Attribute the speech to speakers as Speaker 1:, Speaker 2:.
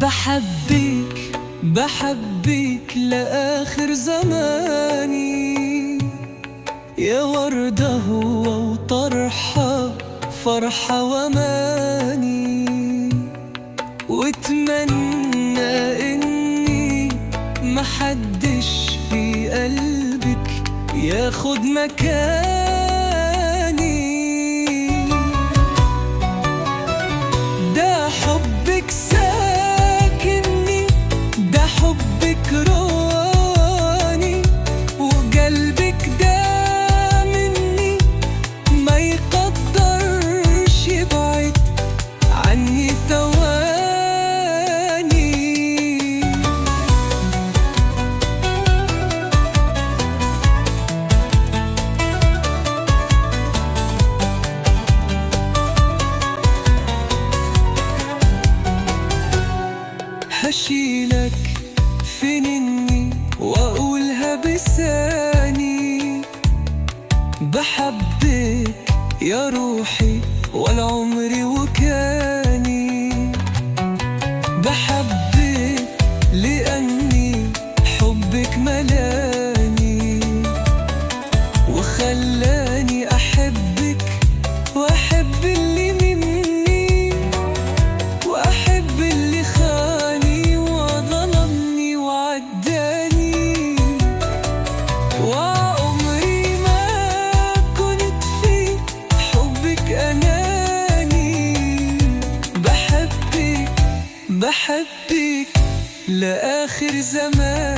Speaker 1: بحبك بحبك لآخر زماني، يا وردة وطرحة فرحة وماني. واتمنى اني محدش في قلبك ياخد مكاني. ده حبك ساكنني، ده حبك رواني، وقلبك ده مني ما يقدرش يبعد عني ثواني. هشيلك في نني واقولها بلساني، بحبك يا روحي والعمر وكاني. بحبك لأني حبك ملاني، وخلاني أحبك وأحب اللي مني، وأحب اللي خاني وظلمني وعداني. وعمري ما كنت في حبك أناني، بحبك بحبك لآخر زمان.